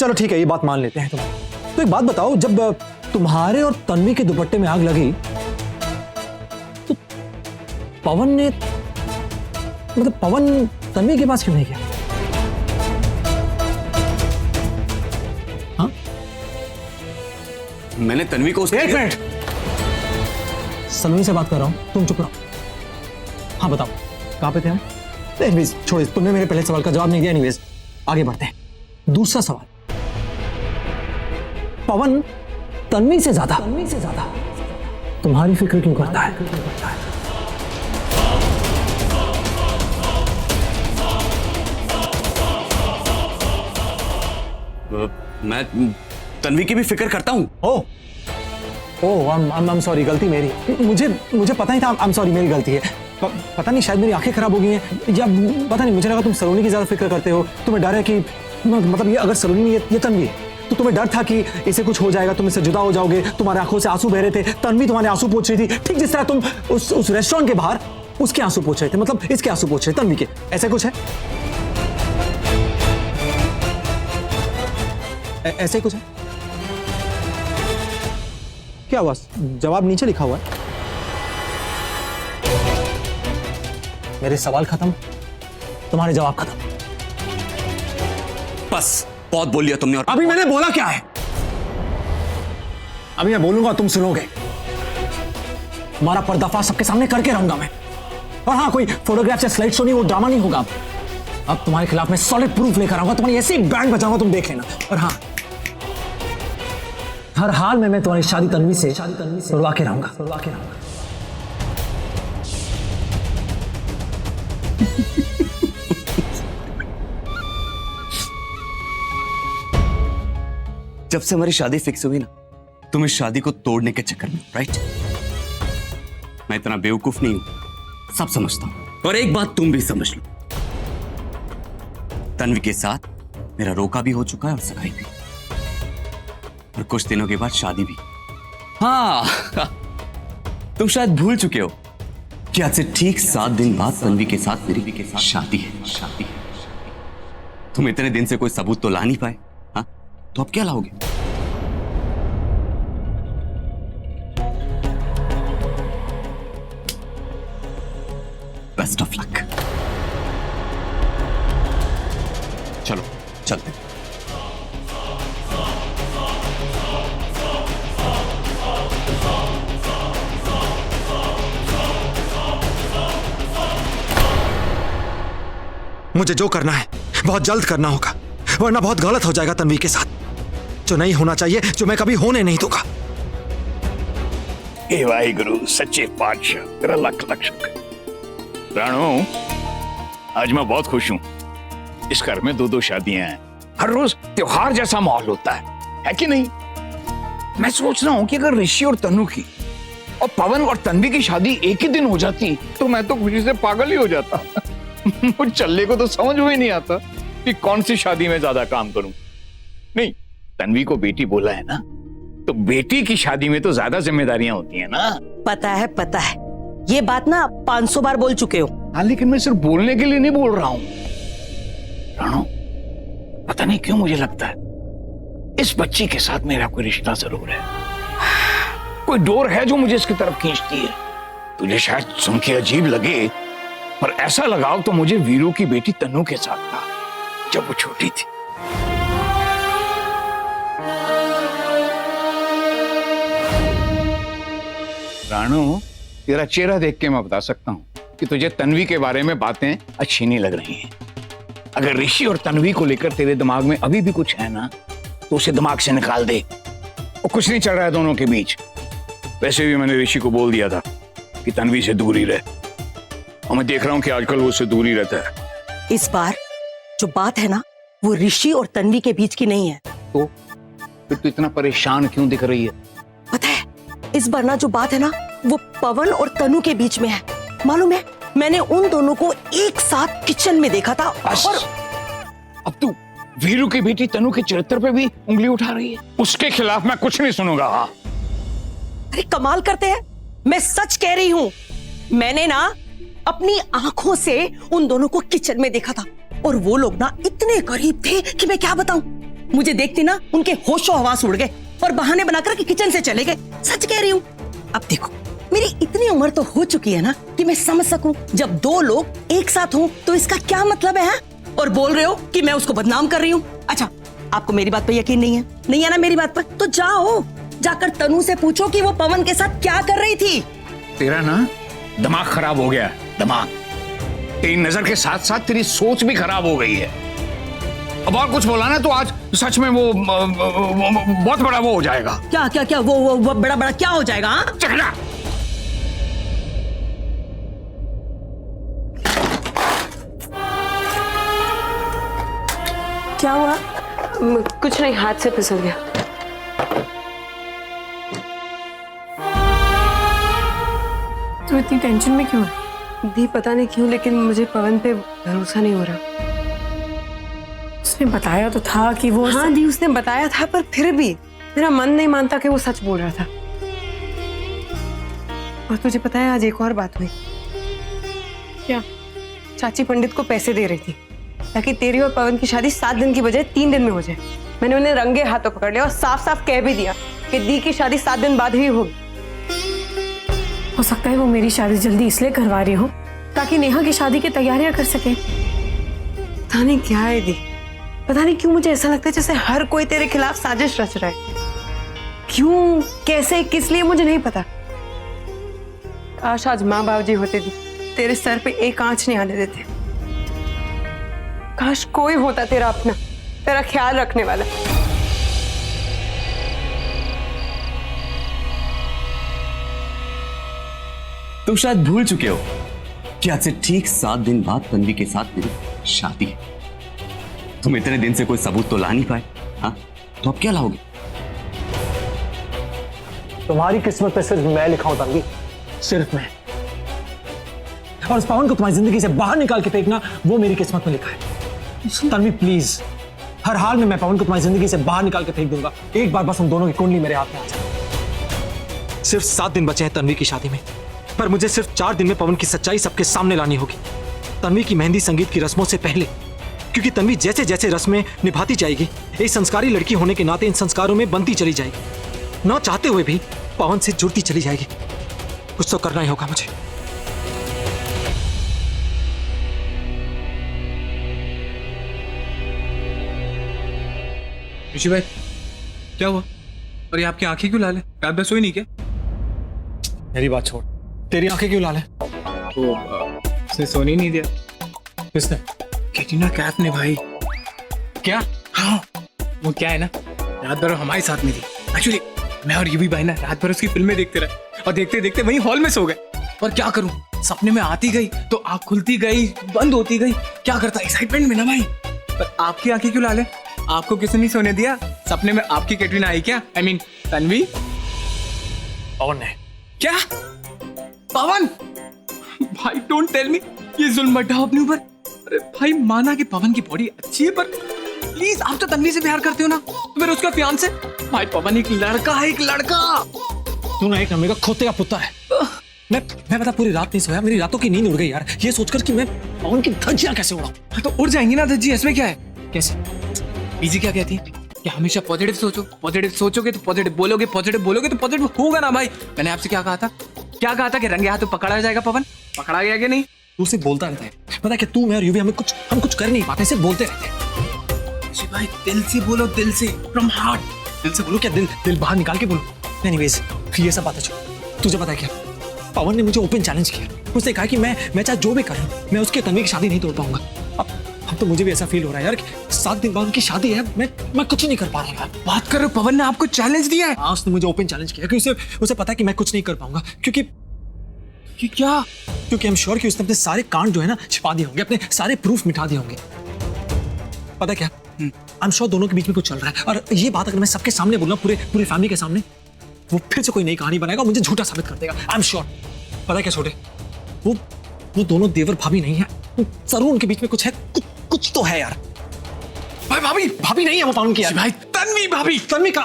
चलो ठीक है, ये बात मान लेते हैं तुम। तो एक बात बताओ, जब तुम्हारे और तन्वी के दुपट्टे में आग लगी तो पवन ने, मतलब पवन तन्वी के पास क्यों नहीं गया? हाँ, मैंने तन्वी को एक मिनट, सलोनी से बात कर रहा हूं, तुम चुप रहो। हाँ बताओ, कहां पे थे हम? एनीवेज छोड़ो, तुमने मेरे पहले सवाल का जवाब नहीं दिया। एनीवेज आगे बढ़ते हैं। दूसरा सवाल, पवन तन्वी से ज्यादा तुम्हारी फिक्र क्यों करता है? मैं तन्वी की भी फिक्र करता हूं। आई एम सॉरी, गलती मेरी। मुझे पता ही था। आई एम सॉरी, मेरी गलती है। पता नहीं, शायद मेरी आंखें खराब हो गई हैं, या पता नहीं, मुझे लगा तुम सलोनी की ज्यादा फिक्र करते हो। तुम्हें डर है कि, मतलब ये अगर सलोनी ये तन्वी है, तो तुम्हें डर था कि इसे कुछ हो जाएगा, तुम इससे जुदा हो जाओगे। तुम्हारे आंखों से आंसू बह रहे थे, तन्वी तुम्हारे आंसू पोंछ रही थी, ठीक जिस तरह तुम उस रेस्टोरेंट के बाहर उसके आंसू पोंछ रहे थे, मतलब इसके आंसू पोंछ रहे तन्वी के। ऐसा कुछ है? ऐसे कुछ है? क्या हुआ? जवाब नीचे लिखा हुआ है। मेरे सवाल खत्म, तुम्हारे जवाब खत्म। बस बहुत बोल लिया तुमने। और अभी मैंने बोला क्या है? अभी मैं बोलूंगा, तुम सुनोगे। हमारा पर्दाफाश सबके सामने करके रहूंगा मैं। और हाँ, कोई फोटोग्राफ या स्लाइड शो नहीं, वो ड्रामा नहीं होगा। अब तुम्हारे खिलाफ मैं सॉलिड प्रूफ लेकर आऊंगा, तुम्हारी ऐसी बैंड बजाऊंगा, तुम देख लेना। और हाँ, हर हाल में मैं तुम्हारी शादी तन्वी से उड़वा के रहूंगा। जब से हमारी शादी फिक्स हुई ना, तुम इस शादी को तोड़ने के चक्कर में, राइट? मैं इतना बेवकूफ नहीं हूं, सब समझता हूं। और एक बात तुम भी समझ लो, तन्वी के साथ मेरा रोका भी हो चुका है और सगाई भी, और कुछ दिनों के बाद शादी भी। हाँ, तुम शायद भूल चुके हो कि आज से ठीक 7 दिन बाद तन्वी के साथ मेरी शादी है। तुम इतने दिन से कोई सबूत तो ला नहीं पाए, हाँ? तो अब क्या लाओगे? Best of luck. चलो चलते। मुझे जो करना है बहुत जल्द करना होगा, वरना बहुत गलत हो जाएगा तन्वी के साथ। जो नहीं होना चाहिए, जो मैं कभी होने नहीं दूंगा। हे वाहिगुरु सच्चे पातशाह, तेरा लख लख शुक्र। राणो, आज मैं बहुत खुश हूं। इस घर में 2-2 शादियां हैं, हर रोज त्योहार जैसा माहौल होता है कि नहीं? मैं सोच रहा हूं कि अगर ऋषि और तनु की और पवन और तन्वी की शादी एक ही दिन हो जाती तो मैं तो खुशी से पागल ही हो जाता। मुझे चलने को तो समझ में नहीं आता कि कौन सी शादी में ज्यादा काम करूं। नहीं, तन्वी को बेटी बोला है ना, तो बेटी की शादी में तो ज्यादा जिम्मेदारियां होती हैं ना। पता है, ये बात ना 500 बार बोल चुके हो। हाँ, लेकिन मैं सिर्फ बोलने के लिए नहीं बोल रहा हूं। राणो, पता नहीं क्यों मुझे लगता है इस बच्ची के साथ मेरा कोई रिश्ता जरूर है। कोई डोर है जो मुझे इसकी तरफ खींचती है। तुझे शायद सुन के अजीब लगे, पर ऐसा लगाव तो मुझे वीरू की बेटी तनु के साथ था जब वो छोटी थी। राणो, तेरा चेहरा देख के मैं बता सकता हूं कि तुझे तन्वी के बारे में बातें अच्छी नहीं लग रही हैं। अगर ऋषि और तन्वी को लेकर तेरे दिमाग में अभी भी कुछ है ना, तो उसे दिमाग से निकाल दे। और कुछ नहीं चल रहा है दोनों के बीच। वैसे भी मैंने ऋषि को बोल दिया था कि तन्वी से दूर ही रहे, और मैं देख रहा हूं कि आजकल वो उससे दूर ही रहता है। इस बार जो बात है ना, वो ऋषि और तन्वी के बीच की नहीं है। तो फिर तू इतना परेशान क्यों दिख रही है? पता है, इस बार ना जो बात है ना, वो पवन और तनु के बीच में है। मालूम है, मैंने उन दोनों को एक साथ किचन में देखा था। और अब तू वीरू की बेटी तनु के चरित्र पे भी उंगली उठा रही है। उसके खिलाफ मैं कुछ नहीं सुनूंगा। अरे कमाल करते हैं, मैं सच कह रही हूँ। मैंने ना अपनी आंखों से उन दोनों को किचन में देखा था, और वो लोग ना इतने करीब थे कि मैं क्या बताऊं। मुझे देखते ना उनके होशो हवास उड़ गए और बहाने बनाकर के किचन से चले गए। सच कह रही हूँ। अब देखो, मेरी इतनी उम्र तो हो चुकी है ना कि मैं समझ सकूं जब दो लोग एक साथ हों तो इसका क्या मतलब है? और बोल रहे हो कि मैं उसको बदनाम कर रही हूँ। अच्छा, आपको मेरी बात पे यकीन नहीं है? नहीं है ना मेरी बात पर? तो जाओ, जाकर तनु से पूछो कि वो पवन के साथ क्या कर रही थी। तेरा ना दिमाग खराब हो गया, दिमाग। तेरी नजर के साथ साथ तेरी सोच भी खराब हो गई है। अब और कुछ बोला ना तो आज सच में वो बहुत बड़ा वो हो जाएगा। क्या क्या क्या वो बड़ा बड़ा क्या हो जाएगा? हाँ? चकना। क्या हुआ? कुछ नहीं, हाथ से फिसल गया। तू इतनी टेंशन में क्यों है? दी पता नहीं क्यों, लेकिन मुझे पवन पे भरोसा नहीं हो रहा। उसने बताया तो था कि वो हाँ दी, उसने बताया था, पर फिर भी मेरा मन नहीं मानता कि वो सच बोल रहा था। और तुझे पता है आज एक और बात हुई। क्या? चाची पंडित को पैसे दे रही थी ताकि तेरी और पवन की शादी 7 दिन की बजाय 3 दिन में हो जाए। मैंने उन्हें रंगे हाथों पकड़ लिया और साफ साफ कह भी दिया कि दी की शादी 7 दिन बाद ही होगी। हो सकता है वो मेरी शादी जल्दी इसलिए करवा रही हो ताकि नेहा की शादी की तैयारियां कर सके। पता नहीं क्या है दी, पता नहीं क्यों मुझे ऐसा लगता है जैसे हर कोई तेरे खिलाफ साजिश रच रहा है। क्यों, कैसे, किस लिए, मुझे नहीं पता। काश आज माँ बाप जी होते दी, तेरे सर पे एक आंच नहीं आने देते। काश कोई होता तेरा अपना, तेरा ख्याल रखने वाला। तुम शायद भूल चुके हो कि आज से ठीक 7 दिन बाद तन्वी के साथ मेरी शादी है। तुम इतने दिन से कोई सबूत तो ला नहीं पाए, हाँ? तो अब क्या लाओगे? तुम्हारी किस्मत पे सिर्फ मैं लिखा हूं तन्वी, सिर्फ मैं। और उस पवन को तुम्हारी जिंदगी से बाहर निकाल के फेंकना, वो मेरी किस्मत में लिखा है। तन्वी प्लीज, हर हाल में मैं पवन को तुम्हारी जिंदगी से बाहर निकाल के फेंक दूंगा। एक बार बस उन दोनों की कुंडली मेरे हाथ में आ जाए। सिर्फ 7 दिन बचे हैं तन्वी की शादी में, पर मुझे सिर्फ 4 दिन में पवन की सच्चाई सबके सामने लानी होगी। तन्वी की मेहंदी संगीत की रस्मों से पहले, क्योंकि तन्वी जैसे जैसे रस्में निभाती जाएगी, एक संस्कारी लड़की होने के नाते इन संस्कारों में बनती चली जाएगी। ना चाहते हुए भी पवन से जुड़ती चली जाएगी। कुछ तो करना ही होगा मुझे। ऋषि भाई, क्या हुआ? और ये आपकी आंखें क्यों लाल है? रात भर सोई नहीं क्या? मेरी बात छोड़, तेरी आंखें क्यों लाल है? तो उसने सोने ही नहीं दिया। किसने? कैटरीना कैफ ने भाई। क्या? हाँ, वो क्या है ना, रात भर हमारे साथ में थी। एक्चुअली मैं और यूवी भाई ना रात भर उसकी फिल्में देखते रहे और देखते देखते वहीं हॉल में सो गए। और क्या करूं, सपने में आती गई तो आंख खुलती गई, बंद होती गई। क्या करता एक्साइटमेंट में ना भाई। पर आपकी आंखें क्यों लाल है? आपको किसने नहीं सोने दिया? सपने में आपकी कैटरीना आई क्या? I mean Tanvi? पवन ने। क्या? पवन? भाई डोंट टेल मी, ये जुल्म मत ढाओ अपने ऊपर। अरे भाई, माना कि पवन की बॉडी अच्छी है, पर प्लीज आप तो तन्वी से प्यार करते हो ना, तो मेरे उसका फियांसे। भाई पवन एक लड़का है, एक लड़का। तू ना एक नंबर का खोते का पुत्ता है। मैं पता पूरी रात नहीं सोया, मेरी रातों की नींद उड़ गई यार, ये सोचकर कि मैं पवन की धज्जियां कैसे उड़ाऊं। तो उड़ जाएंगी ना धज्जी, इसमें क्या है? कैसे? बीजी क्या कहती है कि हमेशा पॉजिटिव सोचो, पॉजिटिव सोचोगे तो पॉजिटिव बोलोगे, पॉजिटिव बोलोगे तो पॉजिटिव होगा ना भाई। मैंने आपसे क्या कहा था? क्या कहा था कि रंगे हाथों पकड़ा जाएगा पवन? पकड़ा गया कि नहीं? तू सिर्फ बोलता रहता है। पता है कि तू, मैं और यूवी हम कुछ कर नहीं पाते, सिर्फ बोलते रहते हैं। ऋषि भाई दिल से बोलो, दिल से, फ्रॉम हार्ट। दिल से बोलो क्या? दिल बाहर निकाल के बोलो। एनीवेज, ये सब बातें छोड़। तुझे पता है क्या, पवन ने मुझे ओपन चैलेंज किया। उसने कहा कि मैं चाहे जो भी करूं, मैं उसके तन्वी की शादी नहीं तोड़ पाऊंगा। अब तो मुझे भी ऐसा फील हो रहा है यार कि 7 दिन बाद उनकी शादी है, मैं कुछ नहीं कर पा रहा हूँ। बात कर रहे हो? पवन ने आपको चैलेंज दिया है? हाँ, उसने मुझे ओपन चैलेंज किया क्योंकि उसे पता है कि मैं कुछ नहीं कर पाऊंगा। क्योंकि क्या? क्योंकि आई एम श्योर कि उसने अपने सारे कांड जो है ना छिपा दिए होंगे, अपने सारे प्रूफ मिटा दिए होंगे। पता क्या, आई एम श्योर दोनों के बीच में कुछ चल रहा है, और ये बात अगर मैं सबके सामने बोलूं, पूरे फैमिली के सामने, वो फिर से कोई नई कहानी बनाएगा, मुझे झूठा साबित कर देगा। I am sure. पता क्या छोटे, वो दोनों देवर भाभी नहीं है, जरूर उनके बीच में कुछ है, कुछ तो है यार। भाई भाभी नहीं है वो पवन की यार। भाई तन्वी भाभी। तन्वी का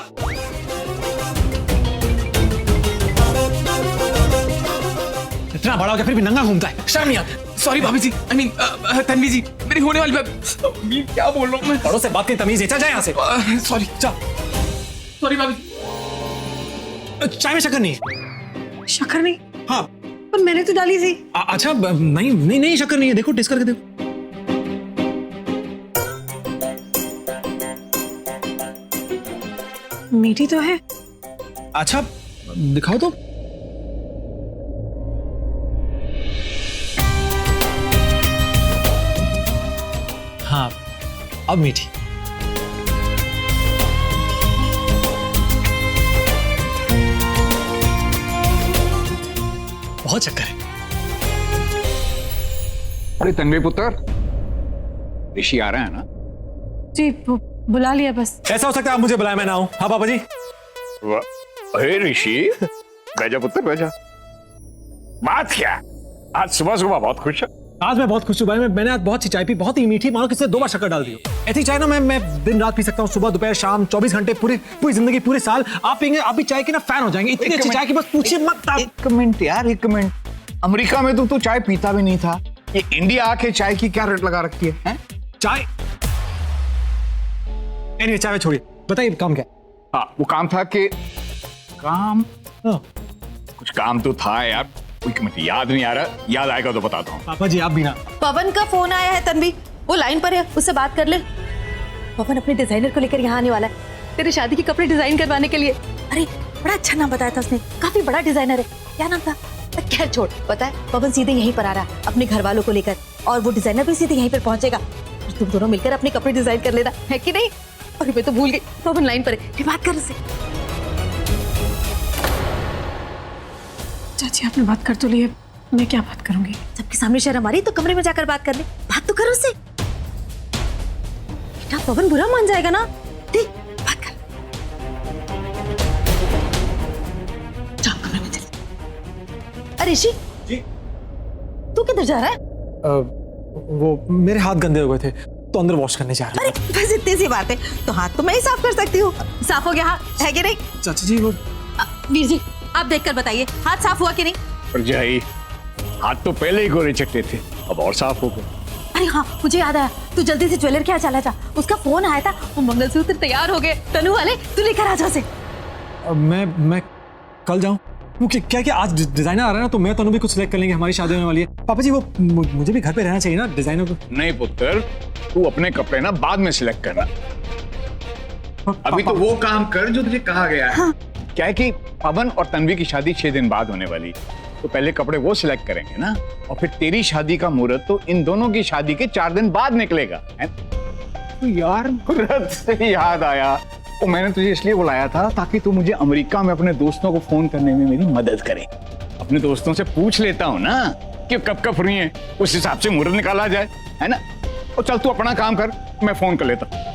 इतना बड़ा हो गया फिर भी नंगा घूमता है, शर्म नहीं आती। सॉरी भाभी जी, आई मीन तन्वी जी, मेरी होने वाली भाभी, क्या बोल रहा हूँ मैं? बड़ों से बात की तमीज है, चल जाए यहाँ से। सॉरी, सॉरी भाभी। चाय में शक्कर नहीं है। शक्कर नहीं? हाँ। पर मैंने तो डाली थी। अच्छा नहीं नहीं नहीं शक्कर नहीं है, देखो टेस्ट करके देखो। मीठी तो है। अच्छा दिखाओ तो। हाँ अब मीठी। बहुत शक्कर है। अरे तन्वी पुत्र, ऋषि आ रहा है ना? जी बुला लिया बस। ऐसा हो सकता है आप मुझे बुलाए मैं ना हूं। हाँ पापा जी। अरे ऋषि, बैजा पुत्र बैजा। बात क्या? आज सुबह सुबह बहुत खुश है। आज मैं बहुत खुश हूँ भाई। मैंने आज बहुत सी चाय पी, बहुत ही मीठी, मानो किसी ने 2 बार शक्कर डाल दी हो। ऐसी चाय ना मैं दिन रात पी सकता हूँ, सुबह दोपहर शाम 24 घंटे, पूरी जिंदगी पूरे साल आप पियेंगे, आप भी चाय के ना फैन हो जाएंगे। इतनी अच्छी चाय की बस पूछिए मत आप। 1 मिनट यार, 1 मिनट। अमेरिका में तो तू चाय पीता भी नहीं था, ये इंडिया आके चाय की क्या रेट लगा रखी है? चाय एनीवे चाय छोड़िए, बताइए काम क्या? हाँ वो काम था कि काम हाँ। कुछ काम तो था यार, एक मिनट याद नहीं आ रहा, याद आएगा तो बताता हूँ। पापा जी आप भी ना। पवन का फोन आया है तन्वी, वो लाइन पर है, उससे बात कर ले। पवन अपने डिजाइनर को लेकर यहाँ आने वाला है, तेरी शादी के कपड़े डिजाइन करवाने के लिए। अरे बड़ा अच्छा नाम बताया था उसने, काफी बड़ा डिजाइनर है। क्या नाम था? खैर छोड़, पता है पवन सीधे यहीं पर आ रहा है अपने घर वालों को लेकर, और वो डिजाइनर भी सीधे यहीं पर पहुंचेगा। तुम दोनों मिलकर अपने कपड़े डिजाइन कर लेना, है कि नहीं? अरे मैं तो भूल गई, पवन लाइन पर है, फिर बात कर उससे। चाची आपने बात कर तो ली है, मैं क्या बात करूंगी? सबके सामने शर्म आ रही तो कमरे में जाकर बात कर ले, बात तो कर उससे। बेटा पवन बुरा मान जाएगा ना, देख बात कर। जाओ कमरे में चल। अरे ऋषि जी? तू किधर जा रहा है? वो मेरे हाथ गंदे हो गए थे तो अंदर वॉश करने जा रहे अरे बस इतनी सी बात है, तो हाथ तो मैं ही साफ कर सकती हूँ। साफ हो गया हाथ, है कि नहीं? चाची जी वो वीर जी आप देखकर बताइए, हाथ साफ हुआ कि नहीं? परजाई, हाथ तो पहले ही गोरे चट्टे थे, अब और साफ हो गए। अरे हाँ मुझे याद आया, तू जल्दी से ज्वेलर क्या चला था, उसका फोन आया था, वो मंगलसूत्र तैयार हो गए। तनु वाले तू लेकर आ जा उसे। मैं कल जाऊं? वो क्या आज डिजाइनर आ रहा है ना, तो मैं तनु भी कुछ सिलेक्ट कर लेंगे, हमारी शादी होने वाली है। पापा जी वो मुझे भी घर पे रहना चाहिए ना डिजाइनर को। नहीं पुत्र, तू अपने कपड़े ना बाद में सिलेक्ट करना, अभी तो वो काम कर जो तुझे कहा गया है। हाँ। क्या है कि पवन और तन्वी की शादी 6 दिन बाद होने वाली, तो पहले कपड़े वो सिलेक्ट करेंगे ना, और फिर तेरी शादी का मुहूर्त तो इन दोनों की शादी के 4 दिन बाद निकलेगा, है? तो यार मुहूर्त से याद आया, वो मैंने तुझे इसलिए बुलाया था ताकि तू मुझे अमेरिका में अपने दोस्तों को फोन करने में मेरी मदद करे। अपने दोस्तों से पूछ लेता हूँ ना कि कब फ्री है, उस हिसाब से मुहूर्त निकाला जाए, है ना? और चल तू अपना काम कर, मैं फोन कर लेता हूँ।